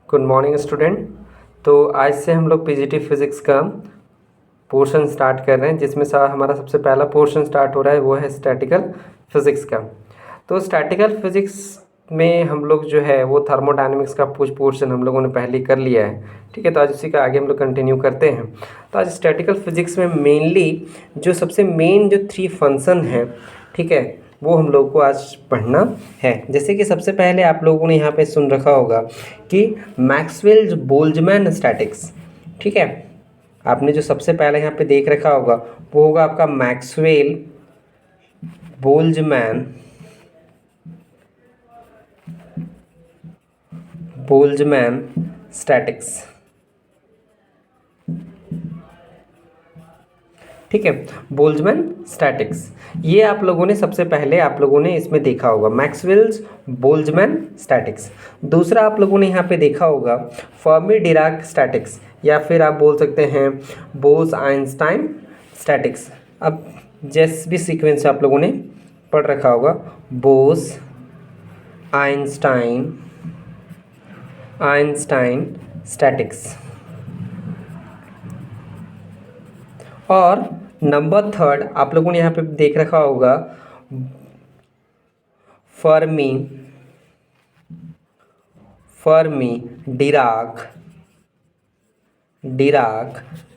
Good morning student. तो आज से हम लोग पीजीटी फिज़िक्स का पोर्शन स्टार्ट कर रहे हैं, जिसमें हमारा सबसे पहला पोर्शन स्टार्ट हो रहा है वो है स्टैटिकल फिज़िक्स का। तो स्टैटिकल फिज़िक्स में हम लोग जो है वो थर्मोडायनेमिक्स का कुछ पोर्शन हम लोगों ने पहले कर लिया है। ठीक है, तो आज उसी का आगे हम लोग कंटिन्यू करते हैं। तो आज स्टैटिकल फिज़िक्स में मेनली जो सबसे मेन जो 3 फंक्शन है, ठीक है, वो हम लोग को आज पढ़ना है। जैसे कि सबसे पहले आप लोगों ने यहाँ पे सुन रखा होगा कि मैक्सवेल बोल्ट्जमैन स्टैटिक्स। ठीक है, आपने जो सबसे पहले यहाँ पे देख रखा होगा वो होगा आपका मैक्सवेल बोल्ट्जमैन स्टैटिक्स। ठीक है, बोल्ट्जमैन स्टैटिक्स, ये आप लोगों ने सबसे पहले आप लोगों ने इसमें देखा होगा मैक्सवेल्स बोल्ट्जमैन स्टैटिक्स। दूसरा आप लोगों ने यहाँ पे देखा होगा फर्मी डिराक स्टैटिक्स, या फिर आप बोल सकते हैं बोस आइंस्टाइन स्टैटिक्स। अब जिस भी सीक्वेंस आप लोगों ने पढ़ रखा होगा बोस आइंस्टाइन स्टैटिक्स। और नंबर 3 आप लोगों ने यहाँ पे देख रखा होगा फर्मी डिराक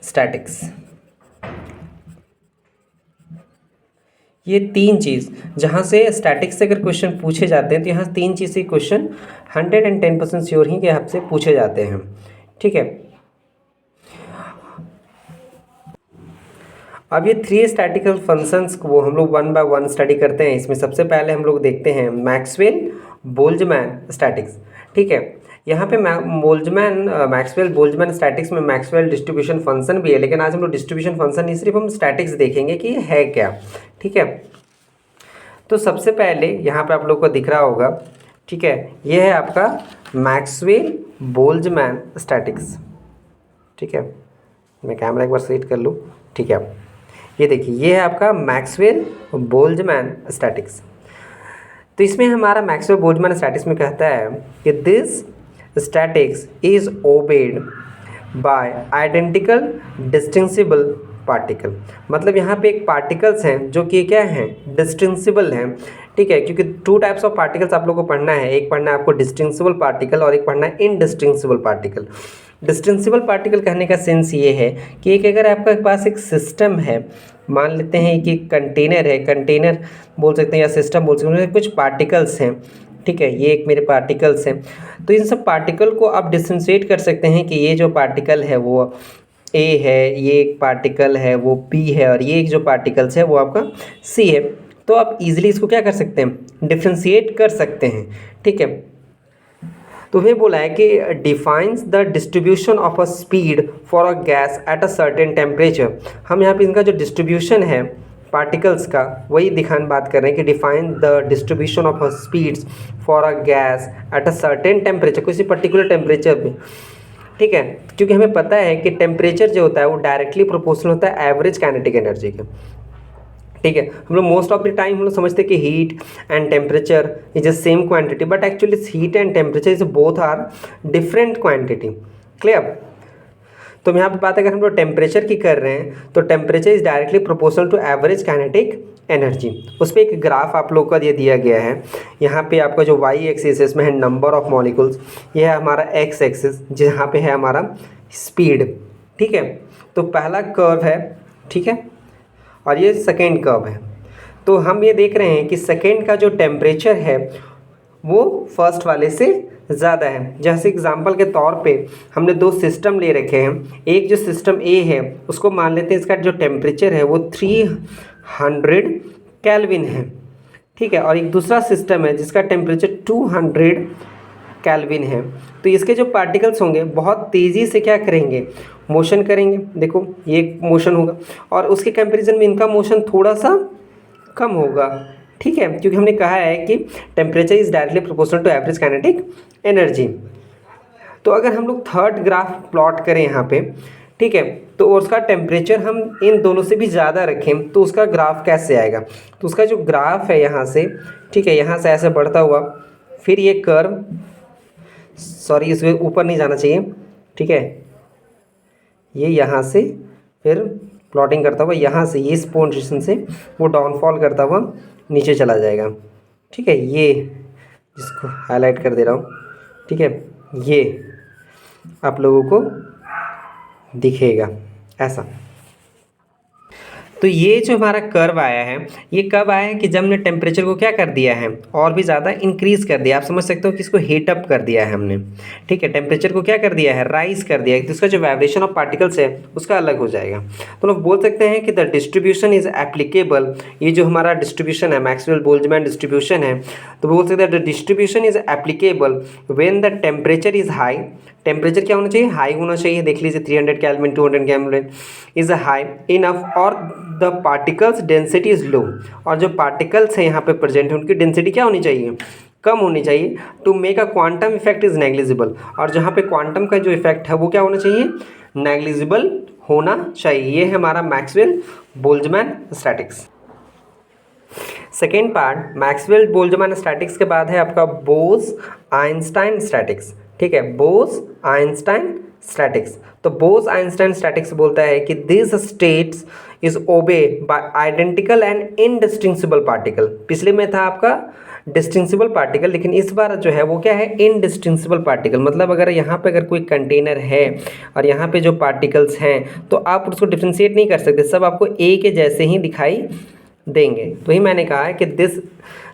स्टैटिक्स। ये 3 चीज़ जहाँ से स्टैटिक्स से अगर क्वेश्चन पूछे जाते हैं तो यहाँ 3 चीज़ से क्वेश्चन 110% श्योर ही कि आपसे पूछे जाते हैं। ठीक है, अब ये 3 स्टैटिकल फंक्शंस को हम लोग 1 बाय 1 स्टडी करते हैं। इसमें सबसे पहले हम लोग देखते हैं मैक्सवेल बोल्ट्जमैन स्टैटिक्स। ठीक है, यहाँ पे मैक्सवेल बोल्ट्जमैन स्टैटिक्स में मैक्सवेल डिस्ट्रीब्यूशन फंक्शन भी है, लेकिन आज हम लोग डिस्ट्रीब्यूशन फंक्शन नहीं, सिर्फ हम स्टैटिक्स देखेंगे कि है क्या। ठीक है, तो सबसे पहले यहाँ पे आप लोग को दिख रहा होगा, ठीक है, ये है आपका मैक्सवेल बोल्ट्जमैन स्टैटिक्स। ठीक है, मैं कैमरा एक बार सेट कर लूँ। ठीक है, ये देखिए, ये है आपका मैक्सवेल बोल्ट्जमैन स्टैटिक्स। तो इसमें हमारा मैक्सवेल बोल्ट्जमैन स्टैटिक्स में कहता है कि this statics is obeyed by identical distinguishable particle. मतलब यहाँ पे एक पार्टिकल्स हैं जो कि क्या हैं, डिस्टिंसिबल हैं। ठीक है, क्योंकि 2 टाइप्स ऑफ पार्टिकल्स आप लोग को पढ़ना है, एक पढ़ना है आपको डिस्टिंसिबल पार्टिकल और एक पढ़ना है इनडिस्टिंसिबल पार्टिकल। डिस्टिंसिबल पार्टिकल कहने का सेंस ये है कि एक अगर आपके पास एक सिस्टम है, मान लेते हैं कि कंटेनर है, कंटेनर बोल सकते हैं या सिस्टम बोल सकते हैं, कुछ पार्टिकल्स हैं। ठीक है, ये एक मेरे पार्टिकल्स हैं, तो इन सब पार्टिकल को आप डिस्टेंशिएट कर सकते हैं कि ये जो पार्टिकल है वो ए है, ये एक पार्टिकल है वो बी है, और ये एक जो पार्टिकल्स है वो आपका सी है। तो आप इजीली इसको क्या कर सकते हैं, डिफ्रेंशिएट कर सकते हैं। ठीक है, तो ये बोला है कि defines the distribution of a speed for a gas at a certain temperature. हम यहाँ पे इनका जो डिस्ट्रीब्यूशन है पार्टिकल्स का वही बात कर रहे हैं कि define the distribution of a speeds for a gas at a certain temperature, किसी पर्टिकुलर टेम्परेचर पे। ठीक है, क्योंकि हमें पता है कि टेम्परेचर जो होता है वो डायरेक्टली प्रोपोर्शनल होता है एवरेज काइनेटिक एनर्जी के। ठीक है, हम लोग मोस्ट ऑफ द टाइम हम लोग समझते हैं कि heat and temperature is a same quantity, but actually heat and temperature is both are different quantity. Clear? तो हम यहाँ पे बात अगर हम लोग टेम्परेचर की कर रहे हैं तो temperature is directly proportional to average kinetic energy. उस पर एक ग्राफ आप लोग का ये दिया गया है। यहाँ पे आपका जो वाई एक्सिस है इसमें है नंबर ऑफ मॉलिक्यूल्स, ये है हमारा एक्स एक्सिस जहाँ पे है हमारा स्पीड। ठीक है, तो पहला कर्व है, ठीक है, और ये सेकेंड कर्व है। तो हम ये देख रहे हैं कि सेकेंड का जो टेम्परेचर है वो फर्स्ट वाले से ज़्यादा है। जैसे एग्जांपल के तौर पे हमने 2 सिस्टम ले रखे हैं। एक जो सिस्टम ए है उसको मान लेते हैं इसका जो टेम्परेचर है वो 300 केल्विन है। ठीक है, और एक दूसरा सिस्टम है जिसका टेम्परेचर 200 केल्विन है। तो इसके जो पार्टिकल्स होंगे बहुत तेज़ी से क्या करेंगे, मोशन करेंगे। देखो ये मोशन होगा और उसके कंपैरिजन में इनका मोशन थोड़ा सा कम होगा। ठीक है, क्योंकि हमने कहा है कि temperature is directly proportional to average kinetic energy. तो अगर हम लोग थर्ड ग्राफ प्लॉट करें यहाँ पे, ठीक है, तो उसका टेम्परेचर हम इन दोनों से भी ज़्यादा रखें तो उसका ग्राफ कैसे आएगा। तो उसका जो ग्राफ है यहाँ से, ठीक है, यहाँ से ऐसे बढ़ता हुआ फिर ये कर्व सॉरी इसके ऊपर नहीं जाना चाहिए, ठीक है। ये यहाँ से फिर प्लॉटिंग करता हुआ यहाँ से ये इस पोजीशन से वो डाउनफॉल करता हुआ नीचे चला जाएगा, ठीक है। ये जिसको हाईलाइट कर दे रहा हूँ, ठीक है, ये आप लोगों को दिखेगा ऐसा। तो ये जो हमारा कर्व आया है, ये कब आया है कि जब हमने टेम्परेचर को क्या कर दिया है, और भी ज़्यादा इंक्रीज़ कर दिया। आप समझ सकते हो कि इसको हीट अप कर दिया है हमने, ठीक है। टेम्परेचर को क्या कर दिया है, राइज कर दिया है, तो उसका जो वाइब्रेशन ऑफ पार्टिकल्स है उसका अलग हो जाएगा। तो लोग बोल सकते हैं कि द डिस्ट्रीब्यूशन इज एप्लीकेबल, ये जो हमारा डिस्ट्रीब्यूशन है मैक्सवेल बोल्ट्जमैन डिस्ट्रीब्यूशन है, तो बोल सकते हैं the distribution is applicable when the temperature is high. Temperature क्या होना चाहिए, हाई होना चाहिए। देख लीजिए 300 kelvin 200 kelvin is high enough, और the particles density is low, और जो पार्टिकल्स हैं यहाँ पे प्रेजेंट है उनकी डेंसिटी क्या होनी चाहिए, कम होनी चाहिए। To make a quantum effect is negligible, और जहाँ पे क्वांटम का जो इफेक्ट है वो क्या होना चाहिए, नेग्लिजिबल होना चाहिए। ये है हमारा Maxwell Boltzmann statics. Second part Maxwell Boltzmann statics के बाद है आपका बोस आइंस्टाइन स्टैटिक्स, ठीक है। बोस आइंस्टाइन स्टैटिक्स, तो बोस आइंस्टाइन स्टैटिक्स बोलता है कि this states is obey by identical and indistinguishable particle. पिछले में था आपका डिस्टिंक्सिबल पार्टिकल, लेकिन इस बार जो है वो क्या है, इनडिस्टिंक्सिबल पार्टिकल। मतलब अगर यहाँ पे अगर कोई कंटेनर है और यहाँ पे जो पार्टिकल्स हैं तो आप उसको डिफ्रेंशिएट नहीं कर सकते, सब आपको ए के जैसे ही दिखाई देंगे। तो ही मैंने कहा है कि this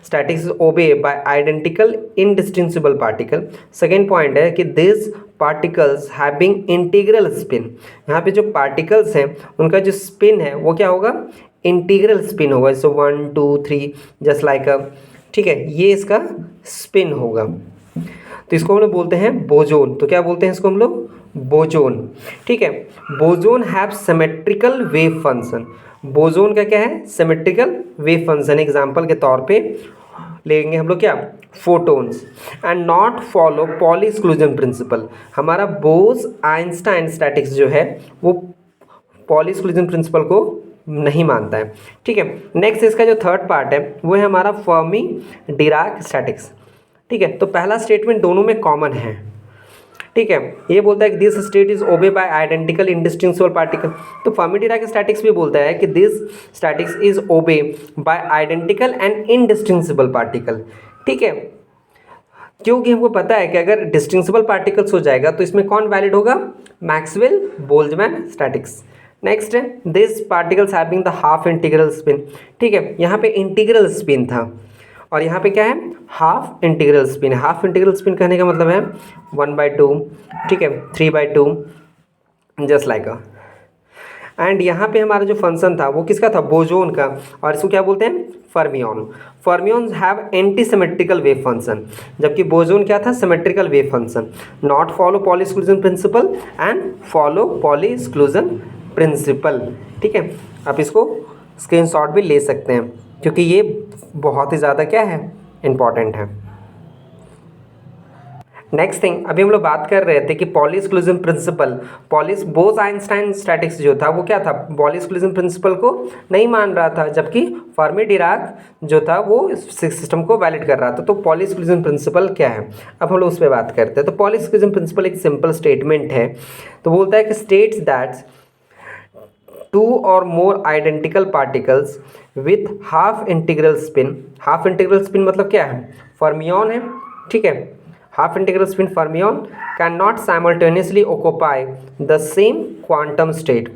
statics obey by identical indistinguishable particle. Second point है कि this particles having integral spin, यहाँ पे जो पार्टिकल्स हैं उनका जो स्पिन है वो क्या होगा, इंटीग्रल स्पिन होगा। सो 1 2 3 जस्ट लाइक अ, ठीक है, ये इसका स्पिन होगा। तो इसको हम लोग बोलते हैं बोजोन। तो क्या बोलते हैं इसको हम लोग, बोजोन, ठीक है। Boson have symmetrical wave function. Boson का क्या है, सिमेट्रिकल वेव फंक्शन। एग्जांपल के तौर पे लेंगे हम लोग क्या, photons, and not follow poly exclusion principal. हमारा बोस आइंस्टाइन स्टैटिक्स जो है वो पॉली एक्सक्लूजन प्रिंसिपल को नहीं मानता है, ठीक है। नेक्स्ट इसका जो थर्ड पार्ट है वो है हमारा फर्मी डिराक स्टैटिक्स, ठीक है। तो पहला स्टेटमेंट दोनों में कॉमन है, ठीक है। ये बोलता है कि this state is obey by identical indistinguishable particle. तो फर्मी डिराक स्टैटिक्स भी बोलता है कि this statics is obey by identical and indistinguishable particle, ठीक है। क्योंकि हमको पता है कि अगर डिस्टिंक्सिबल पार्टिकल्स हो जाएगा तो इसमें कौन वैलिड होगा, मैक्सवेल बोल्ट्जमैन स्टैटिक्स। नेक्स्ट है this particles having the half integral spin, ठीक है। यहाँ पे इंटीग्रल स्पिन था और यहाँ पे क्या है, half integral spin. Half integral spin कहने का मतलब है 1/2, ठीक है, 3/2 जस्ट लाइक अ। एंड यहाँ पे हमारा जो फंक्शन था वो किसका था, बोजोन का, और इसको क्या बोलते हैं, fermion. Fermions have anti symmetrical wave function, जबकि बोजोन क्या था, symmetrical wave function. Not follow poly exclusion principal and follow poly exclusion principal, ठीक है। आप इसको स्क्रीनशॉट भी ले सकते हैं क्योंकि ये बहुत ही ज़्यादा क्या है, इम्पॉर्टेंट है। नेक्स्ट थिंग, अभी हम लोग बात कर रहे थे कि poly exclusion principal, Bose Einstein statics जो था वो क्या था, पॉली एक्सक्लूजन प्रिंसिपल को नहीं मान रहा था, जबकि फर्मी डिराक जो था वो सिस्टम को वैलिड कर रहा था। तो पॉली एक्सक्लूजन प्रिंसिपल क्या है, अब हम लोग उस पर बात करते हैं। तो पॉली एक्सक्लूजन प्रिंसिपल एक सिंपल स्टेटमेंट है। तो बोलता है कि states that 2 or more identical particles with half integral spin, half integral spin मतलब क्या है, फर्मियन है, ठीक है। Half integral spin fermion can not simultaneously occupy the same quantum state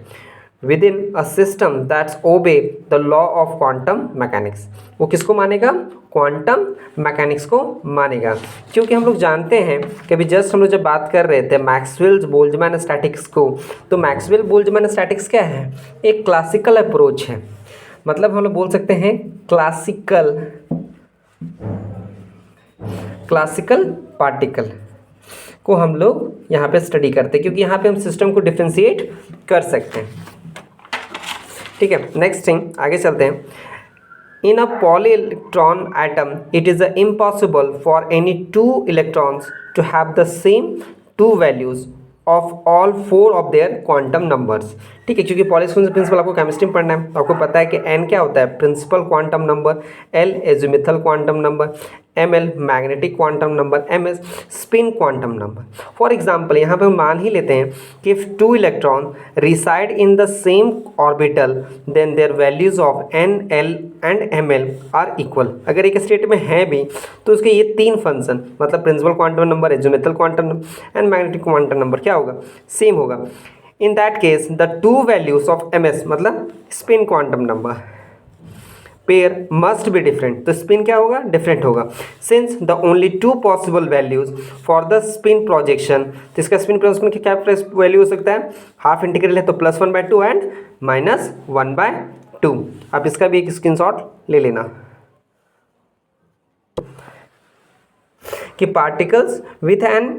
with in a system that's obey the law of quantum mechanics. वो किसको मानेगा, quantum mechanics को मानेगा। क्योंकि हम लोग जानते हैं कि अभी जस्ट हम लोग जब बात कर रहे थे मैक्सवेल बोल्ट्जमैन स्टैटिक्स को, तो मैक्सवेल बोल्ट्जमैन स्टैटिक्स क्या है, एक क्लासिकल अप्रोच है। मतलब हम लोग बोल सकते हैं क्लासिकल पार्टिकल को हम लोग यहाँ पे स्टडी करते हैं, क्योंकि यहाँ पे हम सिस्टम को डिफ्रेंशिएट कर सकते हैं, ठीक है। नेक्स्ट थिंग, आगे चलते हैं। In a polyelectron atom, it is impossible for any two electrons to have the same two values of all 4 of their quantum numbers, ठीक है, क्योंकि पॉली एक्सक्लूजन प्रिंसिपल आपको केमिस्ट्री में पढ़ना है, तो आपको पता है कि एन क्या होता है, principal quantum number, L azimuthal quantum number, M L magnetic quantum number, M S spin quantum number. For example यहाँ पे हम मान ही लेते हैं कि if 2 electron reside in the same orbital then their values of N L and M L are equal. अगर एक स्टेट में है भी तो उसके ये 3 फंक्शन मतलब principal quantum number, azimuthal quantum number and magnetic quantum number क्या होगा, सेम होगा। In that case the 2 values of m s मतलब spin quantum number pair must be different, तो स्पिन क्या होगा, डिफरेंट होगा। Since the only 2 possible values for the spin projection, तो इसका स्पिन प्रोजेक्शन की क्या वैल्यू हो सकता है, हाफ इंटीग्रल है तो +1/2 एंड -1/2। आप इसका भी एक स्क्रीनशॉट ले लेना कि particles with an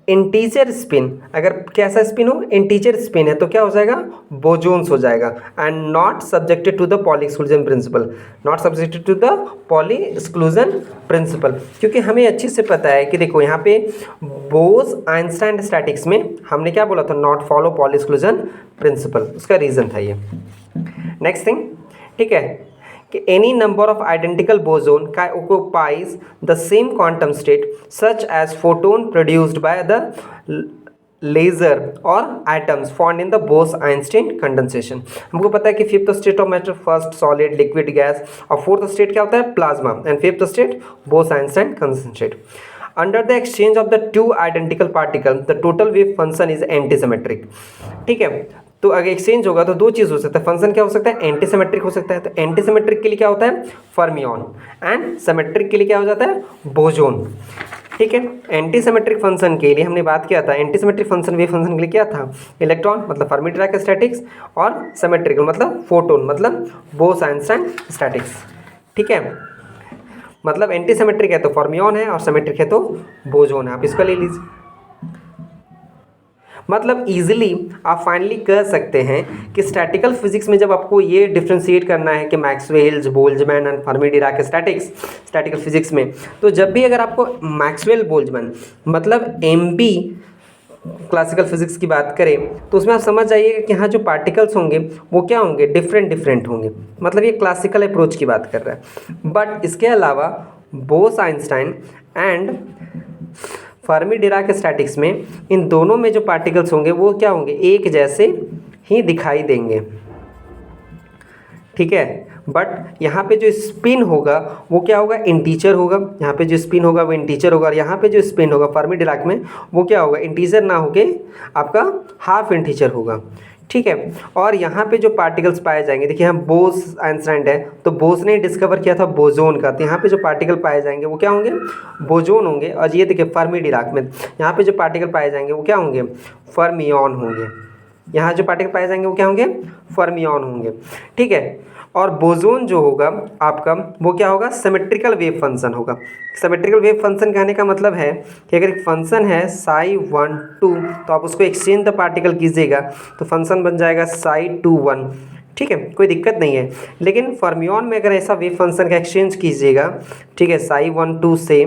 integer spin, अगर कैसा स्पिन हो, इंटीजर स्पिन है तो क्या हो जाएगा, बोजोन्स हो जाएगा। And not subjected to the Pauli exclusion principle, not subjected to the Pauli exclusion principle, क्योंकि हमें अच्छे से पता है कि देखो यहाँ पे बोस आइंस्टाइन स्टैटिक्स में हमने क्या बोला था, not follow poly exclusion principal, उसका रीज़न था ये। नेक्स्ट थिंग, ठीक है, कि any number of identical boson occupies the same quantum state such as photon produced by the laser or atoms found in the Bose-Einstein condensation। हमको पता है कि 5th state of matter, first solid, liquid, gas, और 4th state क्या होता है, plasma, and 5th state Bose-Einstein condensation। Under the exchange of the 2 identical particles, the total wave function is antisymmetric। ठीक है, तो अगर एक्सचेंज होगा तो 2 चीज़ हो सकता है, फंक्शन क्या हो सकता है, एंटीसिमेट्रिक हो सकता है। तो एंटीसिमेट्रिक के लिए क्या होता है, फर्मियन, एंड सिमेट्रिक के लिए क्या हो जाता है, बोजोन। ठीक है, एंटीसिमेट्रिक फंक्शन के लिए हमने बात किया था, एंटीसिमेट्रिक फंक्शन वेव फंक्शन के लिए क्या था, इलेक्ट्रॉन मतलब फर्मी डिराक स्टैटिक्स, और सिमेट्रिकल मतलब फोटोन मतलब बोस-आइंस्टाइन स्टैटिक्स। ठीक है, मतलब एंटीसिमेट्रिक है तो फर्मियन है और सिमेट्रिक है तो बोजोन है, आप इसका ले लीजिए। मतलब इजीली आप फाइनली कह सकते हैं कि स्टैटिकल फिजिक्स में जब आपको ये डिफ्रेंशिएट करना है कि Maxwell's, Boltzmann and Fermi Dirac statics statistical physics में, तो जब भी अगर आपको मैक्सवेल बोल्ट्जमैन मतलब एमबी क्लासिकल फिजिक्स की बात करें तो उसमें आप समझ जाइए कि यहाँ जो पार्टिकल्स होंगे वो क्या होंगे, डिफरेंट होंगे। मतलब ये क्लासिकल अप्रोच की बात कर रहा है। बट इसके अलावा बोस-आइंस्टाइन एंड फर्मी डिराक स्टैटिक्स में इन दोनों में जो पार्टिकल्स होंगे वो क्या होंगे, एक जैसे ही दिखाई देंगे। ठीक है, बट यहाँ पे जो स्पिन होगा वो क्या होगा, इंटीजर होगा। यहाँ पे जो स्पिन होगा वो इंटीजर होगा, और यहाँ पे जो स्पिन होगा फर्मी डिराक में वो क्या होगा, इंटीजर ना होके आपका हाफ इंटीजर होगा। ठीक है, और यहाँ पे जो पार्टिकल्स पाए जाएंगे, देखिए यहाँ बोस आइंस्टाइन है तो बोस ने डिस्कवर किया था बोजोन का, तो यहाँ पे जो पार्टिकल पाए जाएंगे वो क्या होंगे, बोजोन होंगे। और ये देखिए फर्मी डिराक में यहाँ पे जो पार्टिकल पाए जाएंगे वो क्या होंगे, फर्मियन होंगे। यहाँ जो पार्टिकल पाए जाएंगे वो क्या होंगे, फर्मियन होंगे। ठीक है, और बोजोन जो होगा आपका वो क्या होगा, सिमेट्रिकल वेव फंक्शन होगा। सिमेट्रिकल वेव फंक्शन कहने का मतलब है कि अगर एक फंक्शन है psi1 2 तो आप उसको एक्सचेंज द पार्टिकल कीजिएगा तो फंक्शन बन जाएगा psi2 1। ठीक है, कोई दिक्कत नहीं है। लेकिन फर्मियन में अगर ऐसा वेव फंक्शन का एक्सचेंज कीजिएगा, ठीक है, psi1 2 से,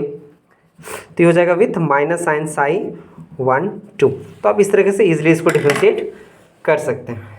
तो हो जाएगा विथ माइनस साइन psi1 2। तो आप इस तरीके से इजीली इसको डिफरेंशिएट कर सकते हैं।